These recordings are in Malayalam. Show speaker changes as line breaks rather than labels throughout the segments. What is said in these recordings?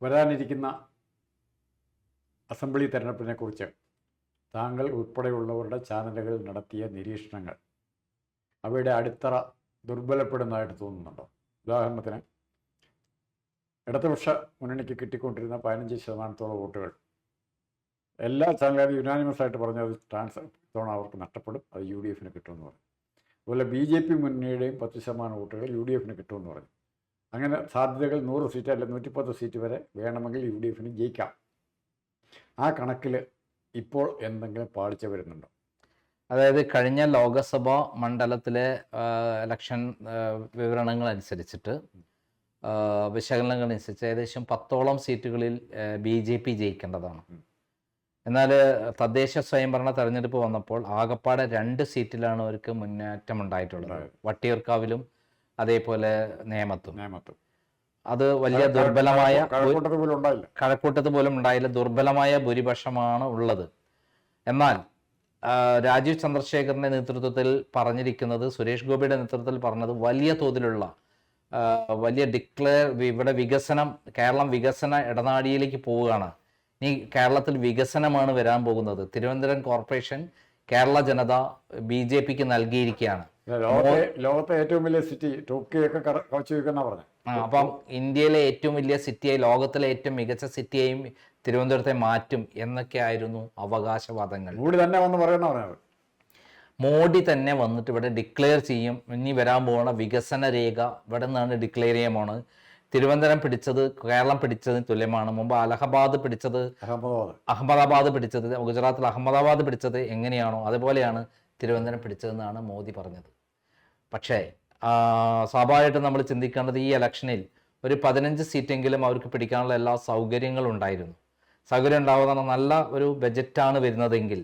വരാനിരിക്കുന്ന അസംബ്ലി തെരഞ്ഞെടുപ്പിനെക്കുറിച്ച് താങ്കൾ ഉൾപ്പെടെയുള്ളവരുടെ ചാനലുകൾ നടത്തിയ നിരീക്ഷണങ്ങൾ അവയുടെ അടിത്തറ ദുർബലപ്പെടുന്നതായിട്ട് തോന്നുന്നുണ്ടോ? ഉദാഹരണത്തിന്, ഇടതുപക്ഷ മുന്നണിക്ക് കിട്ടിക്കൊണ്ടിരുന്ന 15% വോട്ടുകൾ എല്ലാ ചാനലുകാരും യുനാനിമസ് ആയിട്ട് പറഞ്ഞു അത് ഇത്തവണ അവർക്ക് നഷ്ടപ്പെടും, അത് UDF കിട്ടുമെന്ന് പറഞ്ഞു. അതുപോലെ BJP മുന്നണിയുടെയും 10% വോട്ടുകൾ UDF കിട്ടുമെന്ന് പറഞ്ഞു. അങ്ങനെ സാധ്യതകൾ 100 സീറ്റ് അല്ല 110 സീറ്റ് വരെ വേണമെങ്കിൽ UDF ജയിക്കാം. ആ കണക്കിൽ ഇപ്പോൾ എന്തെങ്കിലും പാളിച്ച വരുന്നുണ്ടോ?
അതായത് കഴിഞ്ഞ ലോകസഭാ മണ്ഡലത്തിലെ ഇലക്ഷൻ വിവരണങ്ങൾ അനുസരിച്ചിട്ട്, വിശകലനങ്ങൾ അനുസരിച്ച് ഏകദേശം 10ഓളം സീറ്റുകളിൽ BJP ജയിക്കേണ്ടതാണ്. എന്നാൽ തദ്ദേശ സ്വയംഭരണ തെരഞ്ഞെടുപ്പ് വന്നപ്പോൾ ആകപ്പാടെ 2 സീറ്റിലാണ് അവർക്ക് മുന്നേറ്റം ഉണ്ടായിട്ടുള്ളത്. വട്ടിയൂർക്കാവിലും അതേപോലെ നേമത്തും. അത് വലിയ ദുർബലമായ, കഴക്കൂട്ടത്ത് പോലും ഉണ്ടായില്ല, ദുർബലമായ ഭൂരിപക്ഷമാണ് ഉള്ളത്. എന്നാൽ രാജീവ് ചന്ദ്രശേഖറിന്റെ നേതൃത്വത്തിൽ പറഞ്ഞിരിക്കുന്നത്, സുരേഷ് ഗോപിയുടെ നേതൃത്വത്തിൽ പറഞ്ഞത് വലിയ തോതിലുള്ള വലിയ ഇവിടെ വികസനം, കേരളം വികസന ഇടനാഴിയിലേക്ക് പോവുകയാണ്. ഇനി കേരളത്തിൽ വികസനമാണ് വരാൻ പോകുന്നത്. തിരുവനന്തപുരം കോർപ്പറേഷൻ കേരള ജനത BJPക്ക് നൽകിയിരിക്കുകയാണ്.
ലോകത്തെ ഏറ്റവും വലിയ സിറ്റി ടോക്കിയൊക്കെ പറഞ്ഞു.
അപ്പം ഇന്ത്യയിലെ ഏറ്റവും വലിയ സിറ്റിയായി, ലോകത്തിലെ ഏറ്റവും മികച്ച സിറ്റിയെയും തിരുവനന്തപുരത്തെ മാറ്റും എന്നൊക്കെയായിരുന്നു അവകാശവാദങ്ങൾ. മോഡി തന്നെ വന്നിട്ട് ഇവിടെ ഡിക്ലെയർ ചെയ്യും, ഇനി വരാൻ പോകുന്ന വികസന രേഖ ഇവിടെ നിന്നാണ് ഡിക്ലെയർ ചെയ്യാൻ. തിരുവനന്തപുരം പിടിച്ചത് കേരളം പിടിച്ചതിന് തുല്യമാണ്. മുമ്പ് അലഹബാദ് പിടിച്ചത്, അഹമ്മദാബാദ് പിടിച്ചത്, ഗുജറാത്തിൽ അഹമ്മദാബാദ് പിടിച്ചത് എങ്ങനെയാണോ അതുപോലെയാണ് തിരുവനന്തപുരം പിടിച്ചതെന്നാണ് മോദി പറഞ്ഞത്. പക്ഷേ സ്വാഭാവികമായിട്ടും നമ്മൾ ചിന്തിക്കേണ്ടത്, ഈ ഇലക്ഷനിൽ ഒരു 15 സീറ്റെങ്കിലും അവർക്ക് പിടിക്കാനുള്ള എല്ലാ സൗകര്യങ്ങളും ഉണ്ടായിരുന്നു. സൗകര്യം ഉണ്ടാവുന്ന നല്ല ഒരു ബജറ്റാണ് വരുന്നതെങ്കിൽ,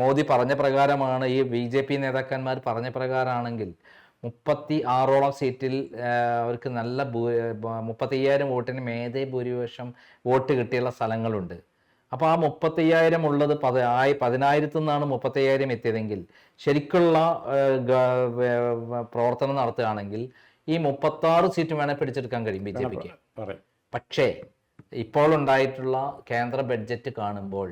മോദി പറഞ്ഞ പ്രകാരമാണ്, ഈ BJP നേതാക്കന്മാർ പറഞ്ഞ പ്രകാരമാണെങ്കിൽ 36ഓളം സീറ്റിൽ അവർക്ക് നല്ല 35,000 വോട്ടിന് മേധേ ഭൂരിപക്ഷം വോട്ട് കിട്ടിയുള്ള സ്ഥലങ്ങളുണ്ട്. അപ്പോൾ ആ 35,000 ഉള്ളത് 10,000 നിന്നാണ് 35,000 എത്തിയതെങ്കിൽ, ശരിക്കുള്ള പ്രവർത്തനം നടത്തുകയാണെങ്കിൽ ഈ 36 സീറ്റ് വേണേൽ പിടിച്ചെടുക്കാൻ കഴിയും BJPക്ക്. പക്ഷേ ഇപ്പോൾ ഉണ്ടായിട്ടുള്ള കേന്ദ്ര ബഡ്ജറ്റ് കാണുമ്പോൾ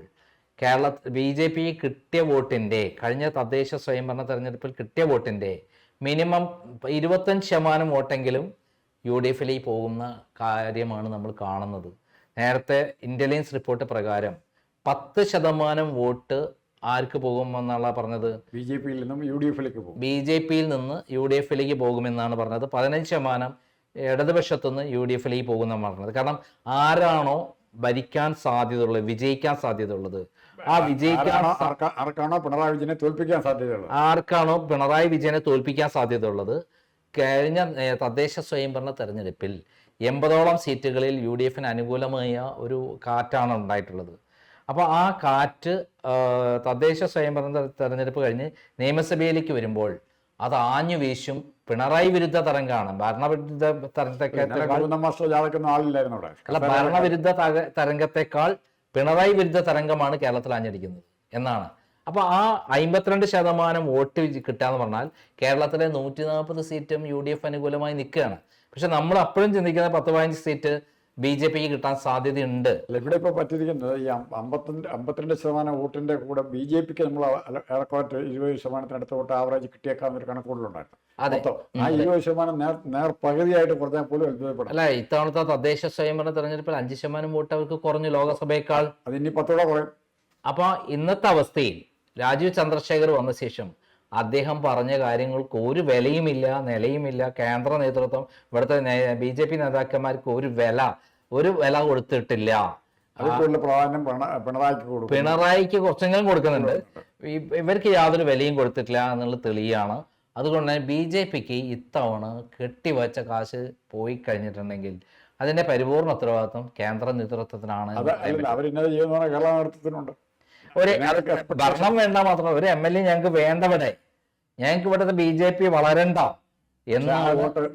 BJP കിട്ടിയ വോട്ടിൻ്റെ, കഴിഞ്ഞ തദ്ദേശ സ്വയംഭരണ തെരഞ്ഞെടുപ്പിൽ കിട്ടിയ വോട്ടിൻ്റെ മിനിമം 25% വോട്ടെങ്കിലും UDF പോകുന്ന കാര്യമാണ് നമ്മൾ കാണുന്നത്. നേരത്തെ ഇന്റലിജൻസ് റിപ്പോർട്ട് പ്രകാരം 10% വോട്ട് ആർക്ക് പോകുമെന്നുള്ള പറഞ്ഞത്?
BJPയിൽ നിന്നും UDFിലേക്ക് പോകും.
BJPയിൽ നിന്ന് UDFിലേക്ക് പോകുമെന്നാണ് പറഞ്ഞത്. 15% ഇടതുപക്ഷത്തുനിന്ന് UDFിലേക്ക് പോകുമെന്നാണ് പറഞ്ഞത്. കാരണം ആരാണോ ഭരിക്കാൻ സാധ്യതയുള്ളത്, വിജയിക്കാൻ സാധ്യതയുള്ളത്, ആ
ആർക്കാണോ പിണറായി വിജയനെ
തോൽപ്പിക്കാൻ സാധ്യതയുള്ളത്, കഴിഞ്ഞ തദ്ദേശ സ്വയംഭരണ തെരഞ്ഞെടുപ്പിൽ 80ഓളം സീറ്റുകളിൽ UDFിന് അനുകൂലമായ ഒരു കാറ്റാണ് ഉണ്ടായിട്ടുള്ളത്. അപ്പോൾ ആ കാറ്റ് തദ്ദേശ സ്വയംഭരണ തെരഞ്ഞെടുപ്പ് കഴിഞ്ഞ് നിയമസഭയിലേക്ക് വരുമ്പോൾ അത് ആഞ്ഞു വീശും. പിണറായി വിരുദ്ധ തരംഗമാണ്. ഭരണവിരുദ്ധ ഭരണവിരുദ്ധ തരംഗത്തെക്കാൾ പിണറായി വിരുദ്ധ തരംഗമാണ് കേരളത്തിൽ ആഞ്ഞടിക്കുന്നത് എന്നാണ്. അപ്പോൾ ആ 52% വോട്ട് കിട്ടാന്ന് പറഞ്ഞാൽ കേരളത്തിലെ 140 സീറ്റും UDF അനുകൂലമായി നിൽക്കുകയാണ്. പക്ഷെ നമ്മൾ അപ്പോഴും ചിന്തിക്കുന്ന 10-15 സീറ്റ് BJPക്ക് കിട്ടാൻ സാധ്യതയുണ്ട്.
ഇവിടെ ഇപ്പോൾ പറ്റിയിരിക്കുന്നത് ഈ 52% വോട്ടിന്റെ കൂടെ BJPക്ക് നമ്മൾ ഏറെക്കുറെ 20% അടുത്ത വോട്ട് ആവറേജ് കിട്ടിയേക്കാവുന്ന ഒരു കണക്കുകൂടലുണ്ടായിരുന്നു. ആ 20% നേർ പകുതിയായിട്ട് കുറഞ്ഞാൽ പോലും അത്ഭുതപ്പെടാം.
അല്ല, ഇത്തവണത്തെ തദ്ദേശ സ്വയംഭരണ തെരഞ്ഞെടുപ്പിൽ 5% വോട്ട് അവർക്ക് കുറഞ്ഞു ലോകസഭയേക്കാൾ.
അതിനി 10 കുറയും.
അപ്പൊ ഇന്നത്തെ അവസ്ഥയിൽ രാജീവ് ചന്ദ്രശേഖർ വന്ന ശേഷം അദ്ദേഹം പറഞ്ഞ കാര്യങ്ങൾക്ക് ഒരു വിലയുമില്ല, നിലയുമില്ല. കേന്ദ്ര നേതൃത്വം, ഇവിടുത്തെ BJP നേതാക്കന്മാർക്ക് ഒരു വില കൊടുത്തിട്ടില്ല. പിണറായിക്ക് കുറച്ചെങ്കിലും കൊടുക്കുന്നുണ്ട്, ഇവർക്ക് യാതൊരു വിലയും കൊടുത്തിട്ടില്ല എന്നുള്ളത് തെളിയാണ്. അതുകൊണ്ട് തന്നെ BJPക്ക് ഇത്തവണ കെട്ടിവച്ച കാശ് പോയി കഴിഞ്ഞിട്ടുണ്ടെങ്കിൽ അതിന്റെ പരിപൂർണ ഉത്തരവാദിത്വം കേന്ദ്ര നേതൃത്വത്തിനാണ്. ഒരു ഭരണം വേണ്ട മാത്രമല്ല, ഒരു MLA ഞങ്ങൾക്ക് വേണ്ടവിടെ, ഞങ്ങൾക്ക് ഇവിടുത്തെ BJP വളരണ്ട
എന്ന്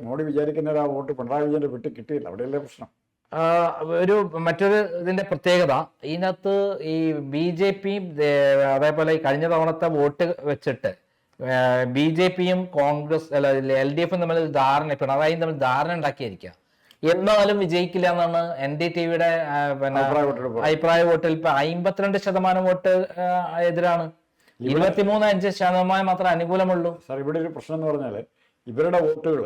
മോഡി വിചാരിക്കുന്ന ആ വോട്ട് പിണറായി വിജയന്റെ വിട്ട് കിട്ടിയില്ല. അവിടെയല്ലേ പ്രശ്നം.
മറ്റൊരു ഇതിന്റെ പ്രത്യേകത, ഇതിനകത്ത് ഈ BJP അതേപോലെ കഴിഞ്ഞ തവണത്തെ വോട്ട് വെച്ചിട്ട് BJPയും കോൺഗ്രസ് LDFും തമ്മിൽ ധാരണ, പിണറായിയും തമ്മിൽ ധാരണ ഉണ്ടാക്കിയിരിക്കുക. എന്നാലും വിജയിക്കില്ല എന്നാണ് NDTVയുടെ പിന്നെ
അഭിപ്രായ വോട്ടെടുപ്പ്.
അഭിപ്രായ വോട്ടിൽ ഇപ്പൊ 52% വോട്ട് എതിരാണ്, 23.5% മാത്രമേ അനുകൂലമുള്ളൂ.
സാർ, ഇവിടെ ഒരു പ്രശ്നം എന്ന് പറഞ്ഞാൽ ഇവരുടെ വോട്ടുകൾ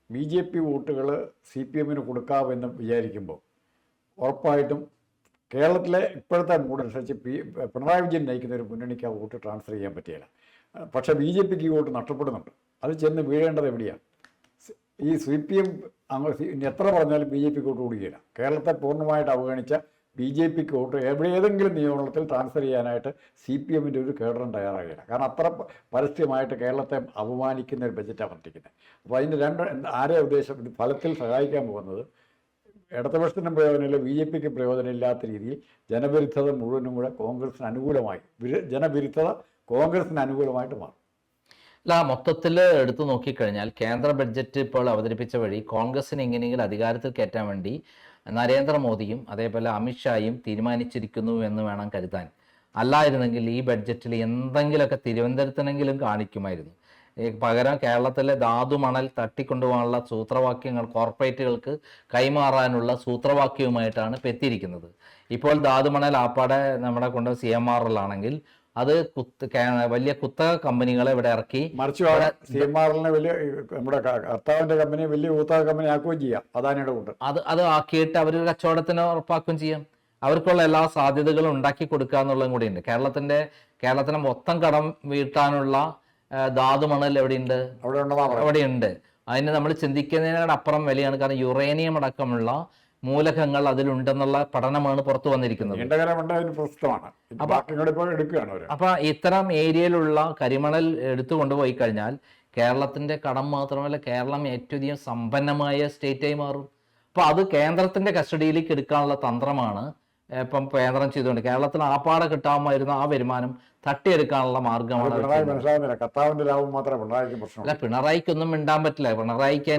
BJP വോട്ടുകൾ CPM കൊടുക്കാമെന്ന് വിചാരിക്കുമ്പോൾ ഉറപ്പായിട്ടും കേരളത്തിലെ ഇപ്പോഴത്തെ മൂടനുസരിച്ച് പിണറായി വിജയൻ നയിക്കുന്ന ഒരു മുന്നണിക്ക് ആ വോട്ട് ട്രാൻസ്ഫർ ചെയ്യാൻ പറ്റിയില്ല. പക്ഷേ BJPക്ക് ഈ വോട്ട് നഷ്ടപ്പെടുന്നുണ്ട്. അത് ചെന്ന് വീഴേണ്ടത് എവിടെയാണ്? ഈ CPM ഇനി എത്ര പറഞ്ഞാലും BJPക്ക് വോട്ട് കൊടുക്കുകയില്ല. കേരളത്തെ പൂർണ്ണമായിട്ട് അവഗണിച്ച BJPക്ക് വോട്ട് ഏതെങ്കിലും നിയമനത്തിൽ ട്രാൻസ്ഫർ ചെയ്യാനായിട്ട് CPMൻ്റെ ഒരു കേഡറും തയ്യാറാകില്ല. കാരണം അത്ര പരസ്യമായിട്ട് കേരളത്തെ അപമാനിക്കുന്ന ഒരു ബജറ്റാണ് പറഞ്ഞിരിക്കുന്നത്. അപ്പോൾ അതിൻ്റെ ആരെ ഉദ്ദേശം ഇത് ഫലത്തിൽ സഹായിക്കാൻ പോകുന്നത് ഇടതുപക്ഷത്തിനും പ്രയോജനമില്ല, BJPക്ക് പ്രയോജനമില്ലാത്ത രീതിയിൽ ജനവിരുദ്ധത മുഴുവനും കൂടെ കോൺഗ്രസിന് അനുകൂലമായി, ജനവിരുദ്ധത കോൺഗ്രസിന് അനുകൂലമായിട്ട് മാറും.
അല്ല, മൊത്തത്തിൽ എടുത്തു നോക്കിക്കഴിഞ്ഞാൽ കേന്ദ്ര ബഡ്ജറ്റ് ഇപ്പോൾ അവതരിപ്പിച്ച വഴി കോൺഗ്രസിന് എങ്ങനെയെങ്കിലും അധികാരത്തിൽ കയറ്റാൻ വേണ്ടി നരേന്ദ്രമോദിയും അതേപോലെ അമിത്ഷായും തീരുമാനിച്ചിരിക്കുന്നു എന്ന് വേണം കരുതാൻ. അല്ലായിരുന്നെങ്കിൽ ഈ ബഡ്ജറ്റിൽ എന്തെങ്കിലുമൊക്കെ തിരുവനന്തപുരത്തിനെങ്കിലും കാണിക്കുമായിരുന്നു. പകരം കേരളത്തിലെ ധാതുമണൽ തട്ടിക്കൊണ്ടുപോകാനുള്ള സൂത്രവാക്യങ്ങൾ കോർപ്പറേറ്റുകൾക്ക് കൈമാറാനുള്ള സൂത്രവാക്യവുമായിട്ടാണ് ഇപ്പം എത്തിയിരിക്കുന്നത്. ഇപ്പോൾ ധാതുമണൽ ആപ്പാടെ നമ്മുടെ കൊണ്ട് CMRL-ആണെങ്കിൽ അത് വലിയ കുത്തക കമ്പനികളെ ഇവിടെ ഇറക്കി,
മറിച്ച് CMRL-നെ വലിയ നമ്മുടെ കർത്താവിൻ്റെ കമ്പനി വലിയ കുത്തക കമ്പനി ആക്കുകയും ചെയ്യാം. അദാനിയുടെ കൊണ്ട്
അത് ആക്കിയിട്ട് അവർ കച്ചവടത്തിന് ഉറപ്പാക്കുകയും ചെയ്യാം. അവർക്കുള്ള എല്ലാ സാധ്യതകളും ഉണ്ടാക്കി കൊടുക്കുക എന്നുള്ളതും കൂടിയുണ്ട്. കേരളത്തിന് മൊത്തം കടം വീട്ടാനുള്ള ധാതുമണൽ എവിടെയുണ്ട്? അവിടെയുണ്ട്. അതിന് നമ്മൾ ചിന്തിക്കുന്നതിനപ്പുറം വിലയാണ്. കാരണം യുറേനിയം അടക്കമുള്ള മൂലകങ്ങൾ അതിലുണ്ടെന്നുള്ള പഠനമാണ് പുറത്തു വന്നിരിക്കുന്നത്. അപ്പൊ ഇത്തരം ഏരിയയിലുള്ള കരിമണൽ എടുത്തു കൊണ്ടുപോയി കഴിഞ്ഞാൽ കേരളത്തിന്റെ കടം മാത്രമല്ല, കേരളം ഏറ്റവും അധികം സമ്പന്നമായ സ്റ്റേറ്റായി മാറും. അപ്പൊ അത് കേന്ദ്രത്തിന്റെ കസ്റ്റഡിയിലേക്ക് എടുക്കാനുള്ള തന്ത്രമാണ് ഇപ്പം കേന്ദ്രം ചെയ്തുകൊണ്ട് കേരളത്തിൽ ആപ്പാടെ കിട്ടാമായിരുന്ന ആ വരുമാനം തട്ടിയെടുക്കാനുള്ള മാർഗമാണ്. അല്ല, പിണറായിക്കൊന്നും മിണ്ടാൻ പറ്റില്ല. പിണറായിക്ക്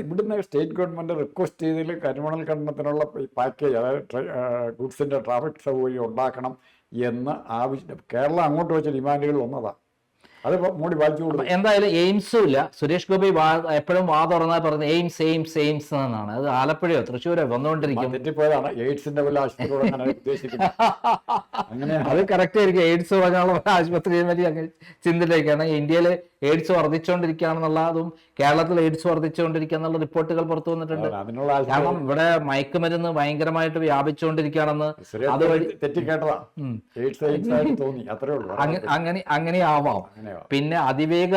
ഇവിടുന്ന് സ്റ്റേറ്റ് ഗവൺമെന്റ് റിക്വസ്റ്റ് ചെയ്തതിൽ കരിമണൽ ഖനനത്തിനുള്ള പാക്കേജ്, അതായത് ഗുഡ്സിന്റെ ട്രാഫിക് സൗകര്യം ഉണ്ടാക്കണം എന്ന് ആവശ്യം കേരളം അങ്ങോട്ട് വെച്ച ഡിമാൻഡുകൾ വന്നതാണ്. അത് മോഡി വായിച്ചു കൊടുത്തു.
എന്തായാലും എയിംസും ഇല്ല. സുരേഷ് ഗോപി എപ്പോഴും തുറന്നാൽ പറഞ്ഞത് എയിംസ് എന്നാണ്. അത് ആലപ്പുഴയോ തൃശ്ശൂരോ വന്നുകൊണ്ടിരിക്കും.
തെറ്റിപ്പോയതാണ്. എയ്ഡ്സിന്റെ വല്ല ആശുപത്രി
അത് കറക്റ്റ് ആയിരിക്കും. എയ്ഡ്സ് പറഞ്ഞുള്ള ആശുപത്രിയെ പറ്റി അങ്ങനെ ചിന്തയിലേക്കാണ്. ഇന്ത്യയിൽ എയ്ഡ്സ് വർദ്ധിച്ചുകൊണ്ടിരിക്കുകയാണെന്നുള്ളതും കേരളത്തിൽ എയ്ഡ്സ് വർദ്ധിച്ചുകൊണ്ടിരിക്കുക എന്നുള്ള റിപ്പോർട്ടുകൾ പുറത്തു വന്നിട്ടുണ്ട്. കാരണം ഇവിടെ മയക്കുമരുന്ന് ഭയങ്കരമായിട്ട് വ്യാപിച്ചുകൊണ്ടിരിക്കുകയാണെന്ന് അതുവഴി
തെറ്റിക്കേട്ടതാ.
അങ്ങനെ ആവാം. പിന്നെ അതിവേഗ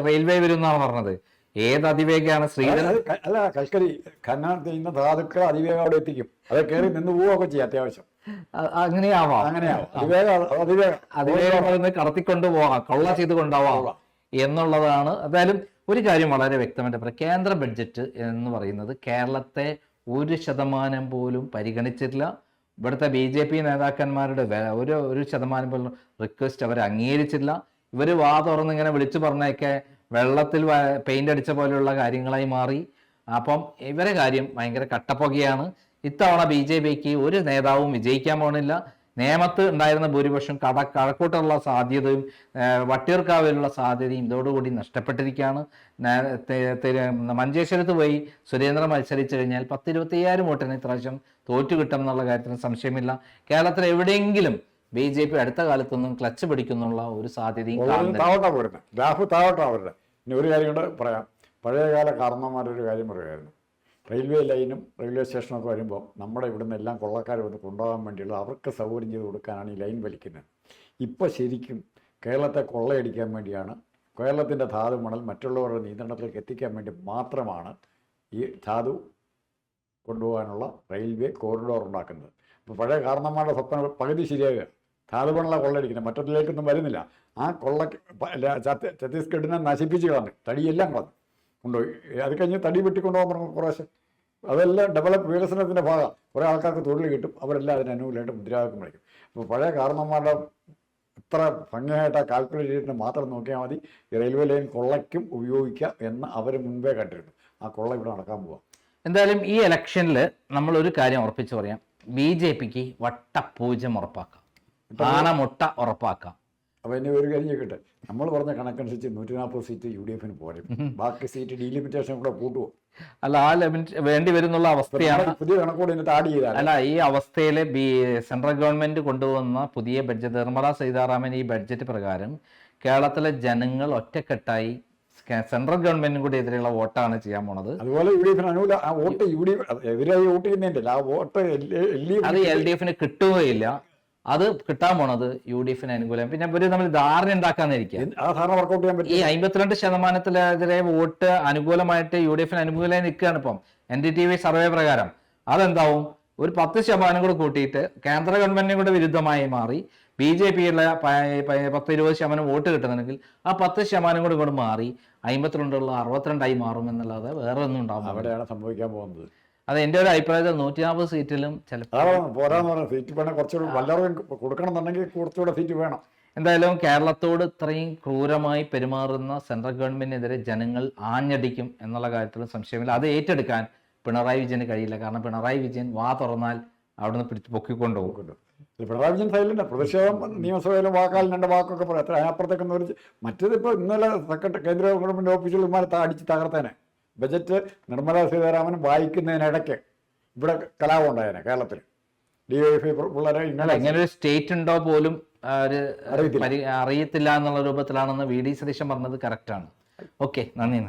റെയിൽവേ വരും എന്നാണ് പറഞ്ഞത്. ഏത് അതിവേഗമാണ്? ശ്രീധരൻ
അല്ല, കൽക്കരി ഖനനം ചെയ്യുന്ന ധാതുക്കൾ അതിവേഗം അവിടെ എത്തിക്കും. അത് കയറി നിന്ന് പോവുകയൊക്കെ ചെയ്യാം അത്യാവശ്യം.
അങ്ങനെയാവാം. അതിവേഗം കടത്തിക്കൊണ്ടു പോവാം, കൊള്ള ചെയ്ത് കൊണ്ടാവാം എന്നുള്ളതാണ്. എന്തായാലും ഒരു കാര്യം വളരെ വ്യക്തമായിട്ട് പറയാം. കേന്ദ്ര ബഡ്ജറ്റ് എന്ന് പറയുന്നത് കേരളത്തെ 1% പോലും പരിഗണിച്ചിട്ടില്ല. ഇവിടുത്തെ BJP നേതാക്കന്മാരുടെ ഒരു ശതമാനം പോലും റിക്വസ്റ്റ് അവർ അംഗീകരിച്ചില്ല. ഇവർ തുറന്ന് ഇങ്ങനെ വിളിച്ചു പറഞ്ഞൊക്കെ വെള്ളത്തിൽ പെയിന്റ് അടിച്ച പോലെയുള്ള കാര്യങ്ങളായി മാറി. അപ്പം ഇവരെ കാര്യം ഭയങ്കര കട്ടപ്പുകയാണ്. ഇത്തവണ BJPക്ക് ഒരു നേതാവും വിജയിക്കാൻ പോണില്ല. നേമത്ത് ഉണ്ടായിരുന്ന ഭൂരിപക്ഷം കഴക്കൂട്ടുള്ള സാധ്യതയും വട്ടിയൂർക്കാവിലുള്ള സാധ്യതയും ഇതോടുകൂടി നഷ്ടപ്പെട്ടിരിക്കുകയാണ്. മഞ്ചേശ്വരത്ത് പോയി സുരേന്ദ്രൻ മത്സരിച്ചു കഴിഞ്ഞാൽ 10-25,000 വോട്ടിന് ഇപ്രാവശ്യം തോറ്റു കിട്ടും എന്നുള്ള കാര്യത്തിന് സംശയമില്ല. കേരളത്തിൽ എവിടെയെങ്കിലും BJP അടുത്ത കാലത്തൊന്നും ക്ലച്ച് പിടിക്കുന്നുള്ള ഒരു സാധ്യതയും
താവട്ടെ. ഇനി ഒരു കാര്യം കൂടെ പറയാം. പഴയകാല കാരണന്മാരൊരു കാര്യം പറയുമായിരുന്നു. റെയിൽവേ ലൈനും റെയിൽവേ സ്റ്റേഷനൊക്കെ വരുമ്പോൾ നമ്മുടെ ഇവിടുന്ന് എല്ലാം കൊള്ളക്കാർ വന്ന് കൊണ്ടുപോകാൻ വേണ്ടിയുള്ള അവർക്ക് സൗകര്യം ചെയ്ത് കൊടുക്കാനാണ് ഈ ലൈൻ വലിക്കുന്നത്. ഇപ്പോൾ ശരിക്കും കേരളത്തെ കൊള്ളയടിക്കാൻ വേണ്ടിയാണ്, കേരളത്തിൻ്റെ ധാതു മണൽ മറ്റുള്ളവരുടെ നിയന്ത്രണത്തിലേക്ക് എത്തിക്കാൻ വേണ്ടി മാത്രമാണ് ഈ ധാതു കൊണ്ടുപോകാനുള്ള റെയിൽവേ കോറിഡോർ ഉണ്ടാക്കുന്നത്. ഇപ്പോൾ പഴയ കാരണന്മാരുടെ സ്വപ്നം പകുതി ശരിയാകുക. ധാതു മണലാണ് കൊള്ളയടിക്കുന്നത്, മറ്റൊന്നിലേക്കൊന്നും വരുന്നില്ല. ആ ഛത്തീസ്ഗഡിനെ നശിപ്പിച്ച് കളഞ്ഞു, തടിയെല്ലാം കളഞ്ഞു കൊണ്ടുപോയി. അത് കഴിഞ്ഞ് തടി വെട്ടിക്കൊണ്ടുപോകാൻ പറഞ്ഞു കുറേശ്ശെ. അതെല്ലാം വികസനത്തിൻ്റെ ഭാഗം. കുറേ ആൾക്കാർക്ക് തൊഴിൽ കിട്ടും, അവരെല്ലാം അതിന് അനുകൂലമായിട്ട് മുദ്രാവാക്യം വിളിക്കും. അപ്പോൾ പഴയ കാരണന്മാരുടെ ഇത്ര ഭംഗിയായിട്ട് കാൽക്കുലേറ്റ് ചെയ്തിട്ട് മാത്രം നോക്കിയാൽ മതി ഈ റെയിൽവേ ലൈൻ കൊള്ളയ്ക്കും ഉപയോഗിക്കാം എന്ന് അവർ മുൻപേ കണ്ടിരുന്നു. ആ കൊള്ള ഇവിടെ നടക്കാൻ പോവാം.
എന്തായാലും ഈ ഇലക്ഷനിൽ നമ്മൾ ഒരു കാര്യം ഉറപ്പിച്ച് പറയാം. BJPക്ക് വട്ടപൂജ്യം ഉറപ്പാക്കാം, ആനമുട്ട ഉറപ്പാക്കാം.
അപ്പോൾ ഇനി ഒരു കാര്യം ചോദിക്കട്ടെ, നമ്മൾ പറഞ്ഞ കണക്കനുസരിച്ച് 140 സീറ്റ് UDF പോരെ, ബാക്കി സീറ്റ് ഡീലിമിറ്റേഷൻ കൂടെ കൂട്ടുമോ?
അല്ല, ആ ലിമിറ്റ് വേണ്ടി വരുന്നുള്ള അവസ്ഥയാണ്.
പുതിയ കണക്കൂടെ ഇതിനകത്ത് ആഡ് ചെയ്താൽ
അല്ല, ഈ അവസ്ഥയിൽ സെൻട്രൽ ഗവൺമെന്റ് കൊണ്ടുവന്ന പുതിയ ബഡ്ജറ്റ്, നിർമ്മലാ സീതാരാമൻ ഈ ബഡ്ജറ്റ് പ്രകാരം കേരളത്തിലെ ജനങ്ങൾ ഒറ്റക്കെട്ടായി സെൻട്രൽ ഗവൺമെന്റിനും കൂടി എതിരെയുള്ള വോട്ടാണ് ചെയ്യാൻ പോണത്.
അതുപോലെ UDF അനുകൂല ആ വോട്ട് UDF എതിരായി വോട്ട് ചെയ്യുന്നതിൻ്റെ ആ വോട്ട്
അത് LDF കിട്ടുകയില്ല. അത് കിട്ടാൻ പോണത് UDF അനുകൂലം. പിന്നെ ഇവര് നമ്മൾ ധാരണ ഉണ്ടാക്കാന്നിരിക്കുക.
ആ ധാരണ വർക്കൗട്ട് ചെയ്യാൻ പറ്റും.
ഈ 52% വോട്ട് അനുകൂലമായിട്ട് UDF അനുകൂലമായി നിൽക്കുകയാണ് ഇപ്പം NDTV സർവേ പ്രകാരം. അതെന്താവും, ഒരു 10% കൂടെ കൂട്ടിയിട്ട് കേന്ദ്ര ഗവൺമെന്റിനും കൂടെ വിരുദ്ധമായി മാറി BJPയുള്ള 10-20% വോട്ട് കിട്ടുന്നുണ്ടെങ്കിൽ ആ 10% കൂടി ഇങ്ങോട്ട് മാറി 52 62 മാറും എന്നല്ലാതെ വേറെ ഒന്നും ഉണ്ടാവും.
അവിടെയാണ് സംഭവിക്കാൻ പോകുന്നത്.
അത് എൻ്റെ ഒരു അഭിപ്രായത്തിൽ 140 സീറ്റിലും ചിലപ്പോൾ
പോരാന്ന് പറഞ്ഞാൽ സീറ്റ് വേണം, കുറച്ചുകൂടി വല്ലവരും കൊടുക്കണം എന്നുണ്ടെങ്കിൽ കുറച്ചുകൂടെ സീറ്റ് വേണം.
എന്തായാലും കേരളത്തോട് ഇത്രയും ക്രൂരമായി പെരുമാറുന്ന സെൻട്രൽ ഗവൺമെന്റിനെതിരെ ജനങ്ങൾ ആഞ്ഞടിക്കും എന്നുള്ള കാര്യത്തിൽ സംശയമില്ല. അത് ഏറ്റെടുക്കാൻ പിണറായി വിജയന് കഴിയില്ല. കാരണം പിണറായി വിജയൻ വാ തുറന്നാൽ അവിടുന്ന് പിടിച്ച് പൊക്കിക്കൊണ്ടുപോകും.
പിണറായി വിജയൻ സൈലന്റ്. പ്രതിഷേധം നിയമസഭയിലും വാക്കാലും 2 വാക്കൊക്കെ പറയാം. അത്ര അതിനപ്പുറത്തേക്കൊന്നും ഒരു മറ്റേതിപ്പോൾ ഇന്നലെ കേന്ദ്ര ഗവൺമെന്റ് ഓഫീസുകൾ അടിച്ച് തകർത്തേനെ. ബജറ്റ് നിർമ്മലാ സീതാരാമൻ വായിക്കുന്നതിനിടയ്ക്ക് ഇവിടെ കലാപം ഉണ്ടായേനെ കേരളത്തിൽ. DYFI പിള്ളേരെ
ഇങ്ങനെ ഒരു സ്റ്റേറ്റ് ഉണ്ടോ പോലും അറിയത്തില്ല എന്നുള്ള രൂപത്തിലാണെന്ന് VD സതീശൻ പറഞ്ഞത് കറക്റ്റാണ്. ഓക്കെ, നന്ദി.